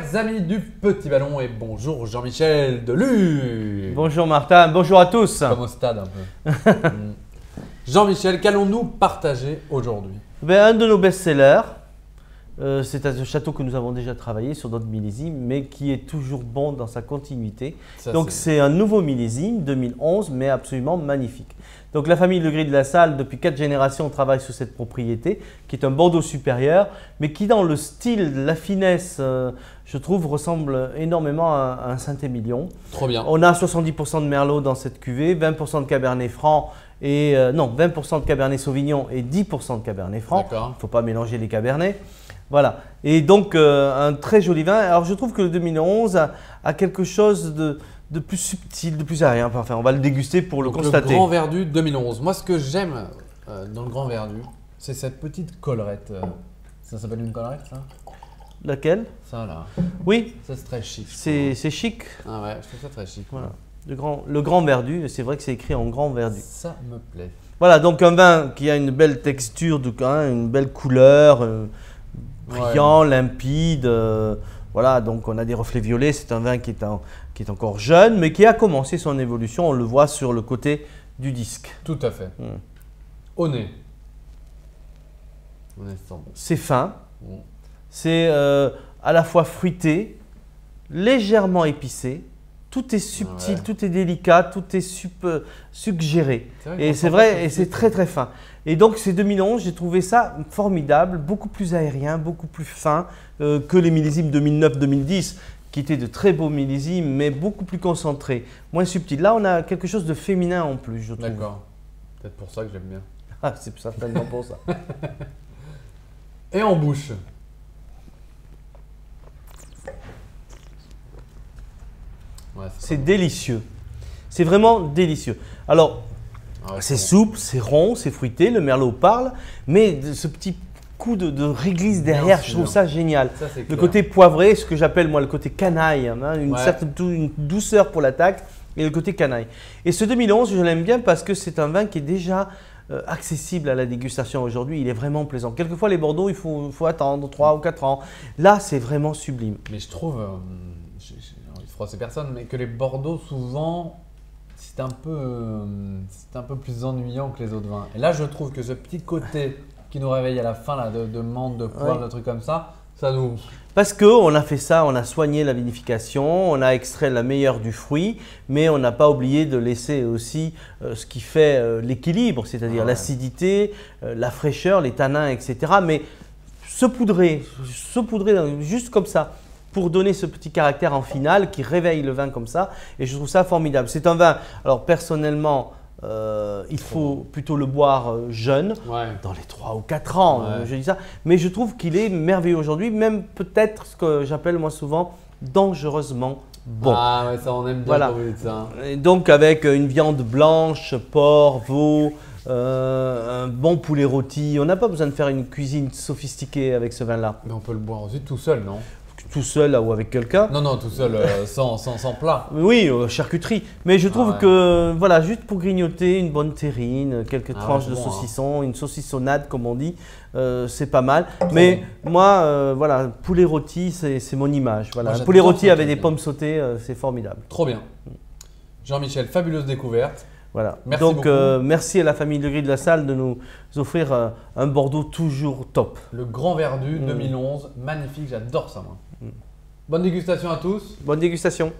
Chers amis du Petit Ballon et bonjour Jean-Michel Delu. Bonjour Martin, bonjour à tous. Comme au stade un peu. Jean-Michel, qu'allons-nous partager aujourd'hui? Un de nos best-sellers, c'est un château que nous avons déjà travaillé sur d'autres millésimes, mais qui est toujours bon dans sa continuité. Donc c'est un nouveau millésime 2011, mais absolument magnifique. Donc la famille Le Gris de la Salle, depuis 4 générations, travaille sur cette propriété, qui est un Bordeaux supérieur, mais qui dans le style, la finesse, je trouve, ressemble énormément à un Saint-Émilion. Trop bien. On a 70% de Merlot dans cette cuvée, 20% de Cabernet Franc, et 20% de Cabernet Sauvignon et 10% de Cabernet Franc. Il ne faut pas mélanger les Cabernets. Voilà. Et donc un très joli vin. Alors je trouve que le 2011 a quelque chose de plus subtil, de plus aérien. Enfin, on va le déguster pour le constater. Le Grand Verdu 2011. Moi, ce que j'aime dans le Grand Verdu, c'est cette petite collerette. Ça s'appelle une collerette, ça? Laquelle? Ça, là. Oui. Ça, c'est très chic. C'est chic. Ah ouais, je trouve ça très chic. Voilà. Le Grand Verdu, c'est vrai que c'est écrit en Grand Verdu. Ça me plaît. Voilà, donc un vin qui a une belle texture, une belle couleur, brillant, limpide. Voilà, donc on a des reflets violets. C'est un vin qui est encore jeune, mais qui a commencé son évolution. On le voit sur le côté du disque. Tout à fait. Au nez. C'est fin. C'est à la fois fruité, légèrement épicé. Tout est subtil, tout est délicat, tout est suggéré. Et c'est vrai, et c'est très très fin. Et donc ces 2011, j'ai trouvé ça formidable, beaucoup plus aérien, beaucoup plus fin que les millésimes 2009-2010, qui étaient de très beaux millésimes, mais beaucoup plus concentrés, moins subtils. Là, on a quelque chose de féminin en plus, je trouve. D'accord. Peut-être pour ça que j'aime bien. Ah, c'est certainement pour ça. Et en bouche? Ouais, c'est délicieux. C'est vraiment délicieux. Alors, c'est souple, c'est rond, c'est fruité, le merlot parle, mais ce petit coup de réglisse derrière, je trouve ça génial. Ça, le côté poivré, ce que j'appelle moi le côté canaille, hein, une douceur pour l'attaque et le côté canaille. Et ce 2011, je l'aime bien parce que c'est un vin qui est déjà accessible à la dégustation aujourd'hui. Il est vraiment plaisant. Quelquefois, les Bordeaux, il faut attendre 3 ou 4 ans. Là, c'est vraiment sublime. Mais je trouve, j'ai envie de froisser personne, mais que les Bordeaux, souvent, c'est un peu plus ennuyant que les autres vins. Et là, je trouve que ce petit côté qui nous réveille à la fin là, de menthe, de poivre, de trucs comme ça, ça nous… Parce qu'on a fait ça, on a soigné la vinification, on a extrait la meilleure du fruit, mais on n'a pas oublié de laisser aussi ce qui fait l'équilibre, c'est-à-dire l'acidité, la fraîcheur, les tanins, etc. Mais saupoudrer juste comme ça, pour donner ce petit caractère en finale qui réveille le vin comme ça. Et je trouve ça formidable. C'est un vin, alors personnellement, il faut plutôt le boire jeune, dans les 3 ou 4 ans, je dis ça. Mais je trouve qu'il est merveilleux aujourd'hui, même peut-être ce que j'appelle moi souvent dangereusement bon. Ah ouais, ça on aime bien parler de ça. Et donc avec une viande blanche, porc, veau, un bon poulet rôti. On n'a pas besoin de faire une cuisine sophistiquée avec ce vin-là. Mais on peut le boire aussi tout seul, non? Tout seul ou avec quelqu'un. Non, tout seul, sans plat. Oui, charcuterie. Mais je trouve que, voilà, juste pour grignoter, une bonne terrine, quelques tranches de saucisson, une saucissonnade comme on dit, c'est pas mal. Mais moi, voilà, poulet rôti, c'est mon image. Voilà. Un poulet rôti avec des pommes sautées, c'est formidable. Trop bien. Jean-Michel, fabuleuse découverte. Voilà. Merci beaucoup. Merci à la famille Le Gris de la Salle de nous offrir un Bordeaux toujours top. Le Grand Verdu 2011, magnifique, j'adore ça moi. Bonne dégustation à tous. Bonne dégustation.